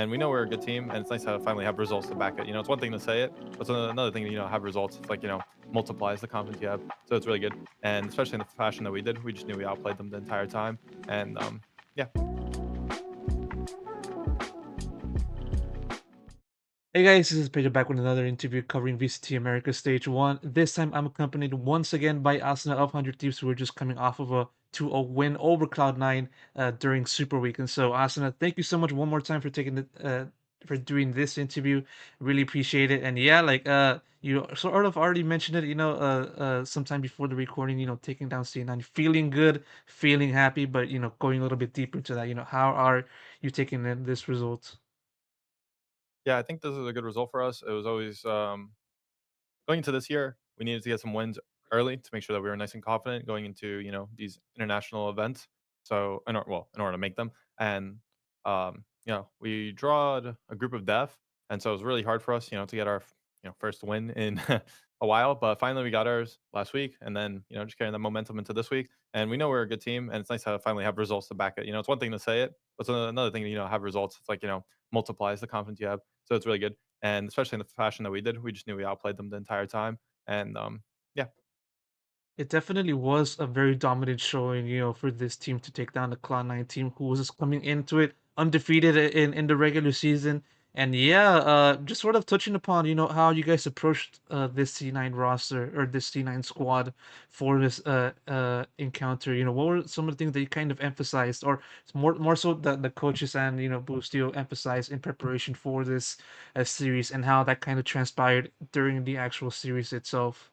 And we know we're a good team, and it's nice to finally have results to back it. It's one thing to say it, but it's another thing to have results. It's like multiplies the confidence you have, so it's really good. And especially in the fashion that we did, we just knew we outplayed them the entire time. And yeah. Hey guys, this is Pedro back with another interview covering VCT America Stage 1. This time I'm accompanied once again by Asuna of 100 Thieves, who are just coming off of a 2-0 win over Cloud9 during Super Week. And so, Asuna, thank you so much one more time for taking for doing this interview. Really appreciate it. And yeah, you sort of already mentioned it, sometime before the recording, taking down C9, feeling good, feeling happy, but going a little bit deeper into that, how are you taking in this result? Yeah, I think this is a good result for us. It was always going into this year, we needed to get some wins early to make sure that we were nice and confident going into these international events. So in order to make them, and we drawed a group of death, and so it was really hard for us, to get our first win in a while. But finally, we got ours last week, and then just carrying the momentum into this week. And we know we're a good team, and it's nice to finally have results to back it. It's one thing to say it, but it's another thing to have results. It's like multiplies the confidence you have, so it's really good. And especially in the fashion that we did, we just knew we outplayed them the entire time. And yeah. It definitely was a very dominant showing, for this team to take down the Cloud9 team who was just coming into it undefeated in the regular season. And yeah, just sort of touching upon, how you guys approached this C9 roster or this C9 squad for this encounter. What were some of the things that you kind of emphasized, or it's more so that the coaches and Boostio emphasized in preparation for this series, and how that kind of transpired during the actual series itself?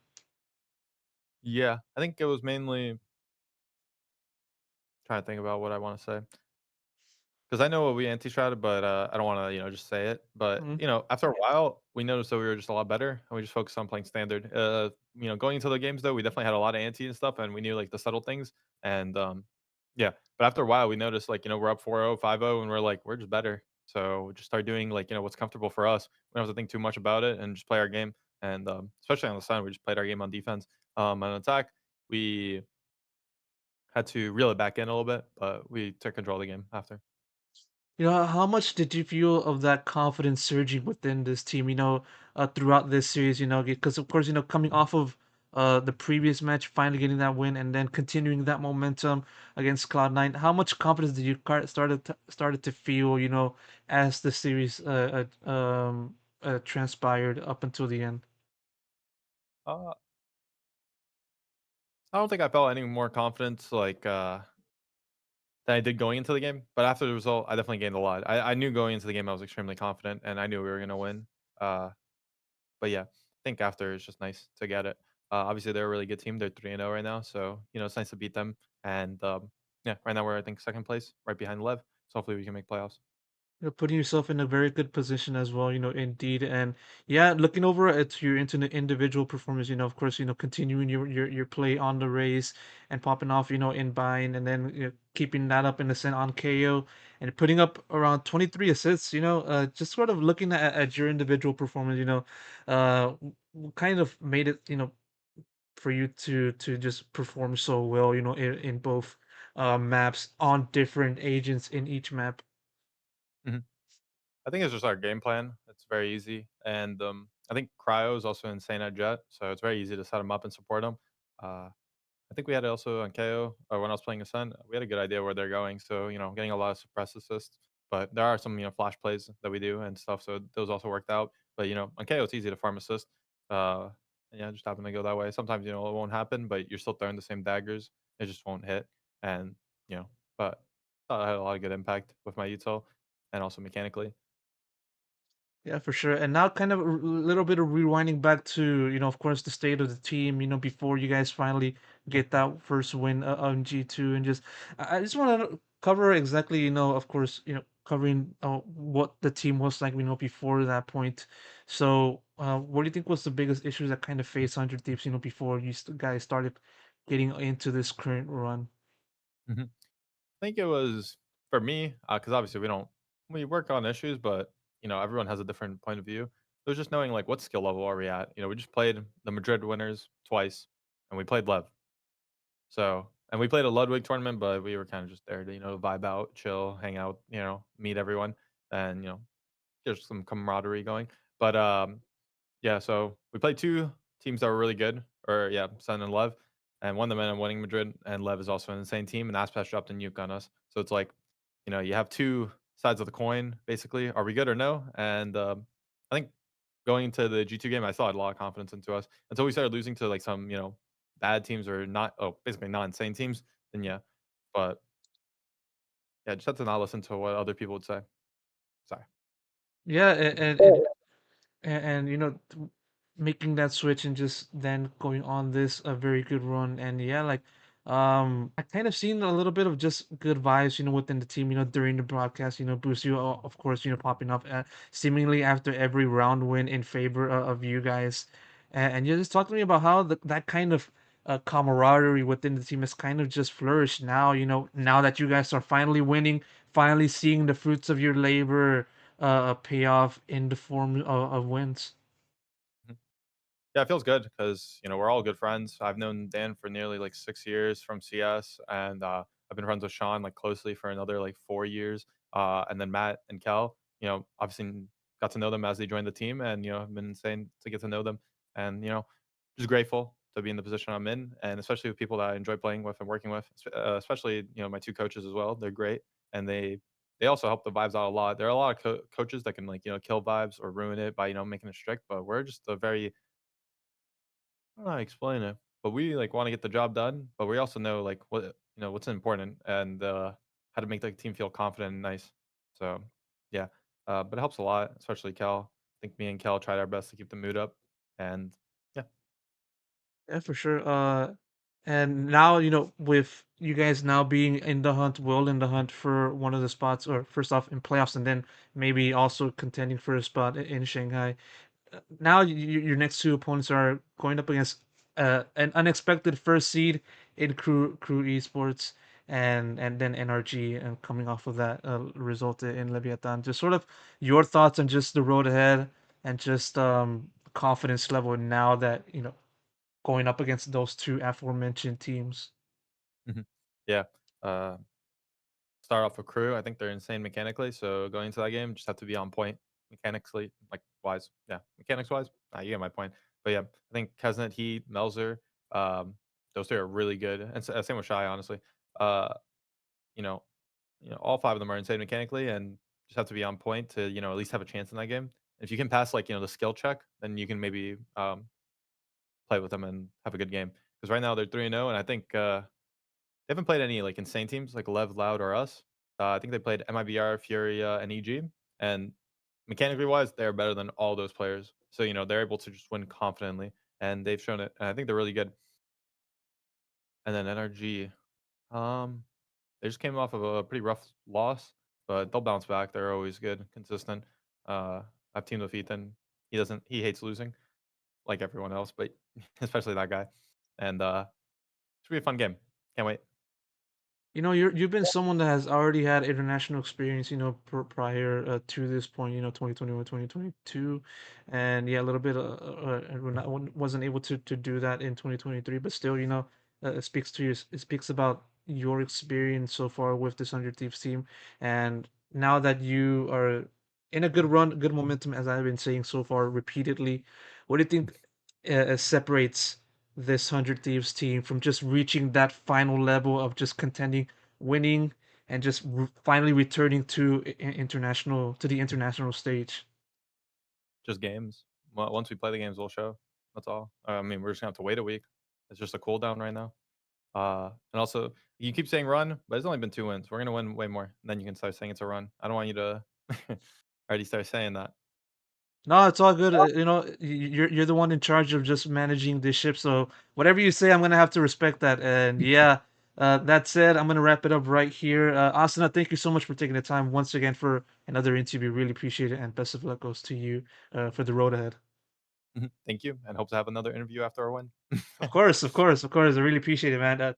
Yeah, I think it was mainly trying to think about what I want to say, because I know what we anti-stratted, but I don't want to just say it. But after a while, we noticed that we were just a lot better, and we just focused on playing standard. Going into the games though, we definitely had a lot of anti and stuff, and we knew like the subtle things. And yeah, but after a while, we noticed like we're up 4-0, 5-0, and we're like we're just better. So we just start doing like what's comfortable for us. We don't have to think too much about it and just play our game. And especially on the side, we just played our game on defense. On attack, we had to reel it back in a little bit, but we took control of the game after. How much did you feel of that confidence surging within this team, throughout this series, because of course, coming off of the previous match, finally getting that win and then continuing that momentum against Cloud9, how much confidence did you started to feel, as the series transpired up until the end? Uh, I don't think I felt any more confidence like than I did going into the game, but after the result, I definitely gained a lot. I knew going into the game I was extremely confident, and I knew we were gonna win. Uh, but yeah, I think after it's just nice to get it. Obviously, they're a really good team. They're 3-0 right now, so it's nice to beat them. And yeah, right now we're I think second place, right behind Lev. So hopefully we can make playoffs. You're putting yourself in a very good position as well, indeed. And yeah, looking over at your into the individual performance, of course, continuing your play on the race and popping off, in bind, and then keeping that up in the cent on KO and putting up around 23 assists, just sort of looking at your individual performance, kind of made it, for you to just perform so well, in both maps on different agents in each map. Mhm. I think it's just our game plan. It's very easy, and I think Cryo is also insane at Jet, so it's very easy to set him up and support him. Uh, I think we had it also on KO when I was playing Ascent. We had a good idea where they're going, so getting a lot of suppress assists. But there are some flash plays that we do and stuff, so those also worked out. But on KO, it's easy to farm assist. Uh, and yeah, just happen to go that way. Sometimes it won't happen, but you're still throwing the same daggers. It just won't hit, and but I had a lot of good impact with my util and also mechanically. Yeah, for sure. And now, kind of a little bit of rewinding back to, of course, the state of the team, before you guys finally get that first win on G2. And I just want to cover exactly, of course, covering what the team was like, before that point. So, what do you think was the biggest issues that kind of faced 100 Thieves, before you guys started getting into this current run? Mhm. I think it was for me because obviously we work on issues, but everyone has a different point of view. It was just knowing like what skill level are we at. We just played the Madrid winners twice, and we played Lev. So and we played a Ludwig tournament, but we were kind of just there to vibe out, chill, hang out, meet everyone, and there's some camaraderie going. But yeah, so we played two teams that were really good, or yeah, Sun and Lev, and one of them ended up winning Madrid, and Lev is also an insane team, and Aspas dropped a nuke on us. So it's like, you have two sides of the coin, basically. Are we good or no? And I think going into the G2 game, I still had a lot of confidence into us until we started losing to like some, bad teams or not, oh, basically not insane teams. Then yeah, but yeah, just have to not listen to what other people would say. Sorry. Yeah, and making that switch and just then going on this a very good run. And yeah, like I kind of seen a little bit of just good vibes, within the team, during the broadcast. Boost, you of course, popping up seemingly after every round win in favor of you guys. And you just talk to me about how that kind of camaraderie within the team has kind of just flourished now. Now that you guys are finally winning, finally seeing the fruits of your labor pay off in the form of wins. Mhm. Yeah, it feels good because we're all good friends. I've known Dan for nearly like 6 years from CS, and I've been friends with Sean like closely for another like 4 years. And then Matt and Kel, obviously got to know them as they joined the team, and have been insane to get to know them. And just grateful to be in the position I'm in, and especially with people that I enjoy playing with and working with. Especially my two coaches as well. They're great, and they also help the vibes out a lot. There are a lot of coaches that can like kill vibes or ruin it by making it strict, but we're just a very I don't know how to explain it, but we, like, wanna get the job done, but we also know, like, what's important and, how to make the team feel confident and nice. So, yeah, but it helps a lot, especially Cal. I think me and Cal tried our best to keep the mood up, and yeah. Yeah, for sure. And now, with you guys now being in the hunt, well in the hunt for one of the spots, or first off in playoffs, and then maybe also contending for a spot in Shanghai. Now your next two opponents are going up against an unexpected first seed in Crew Esports and then NRG, and coming off of that result in Leviathan. Just sort of your thoughts on just the road ahead and just confidence level now that going up against those two aforementioned teams. Mhm. Yeah, uh, start off with Crew, I think they're insane mechanically, so going into that game, just have to be on point mechanically, like, wise. Yeah, mechanics-wise, you get my point. But yeah, I think Kesnet, Heat, Melzer, um, those 3 are really good, and same with Shy, honestly. Uh, you know all 5 of them are insane mechanically and just have to be on point to, at least have a chance in that game. If you can pass, like, the skill check, then you can maybe, play with them and have a good game. Because right now they're 3-0, and I think, they haven't played any, like, insane teams like Lev, Loud, or us. I think they played MIBR, Furia, and EG, and mechanically wise, they're better than all those players. So, they're able to just win confidently, and they've shown it, and I think they're really good. And then NRG, um they just came off of a pretty rough loss, but they'll bounce back. They're always good, consistent. I've teamed with Ethan. He hates losing like everyone else, but especially that guy. And should be a fun game. Can't wait. You've been someone that has already had international experience, prior to this point, 2021, 2022, and yeah, a little bit. Wasn't able to do that in 2023, but still, it speaks to you. It speaks about your experience so far with this 100 Thieves team, and now that you are in a good run, good momentum, as I've been saying so far repeatedly, what do you think separates this 100 Thieves team from just reaching that final level of just contending, winning, and just finally returning to the international stage? Just games. Well, once we play the games, we'll show. That's all. I mean, we're just gonna have to wait a week. It's just a cooldown right now. And also, you keep saying run, but it's only been 2 wins. We're gonna win way more. Then you can start saying it's a run. I don't want you to already start saying that. No, it's all good. You're the one in charge of just managing this ship. So whatever you say, I'm gonna have to respect that. And yeah, that said, I'm gonna wrap it up right here. Asuna, thank you so much for taking the time once again for another interview. Really appreciate it, and best of luck goes to you for the road ahead. Thank you, and hope to have another interview after our win. Of course, of course, of course. I really appreciate it, man.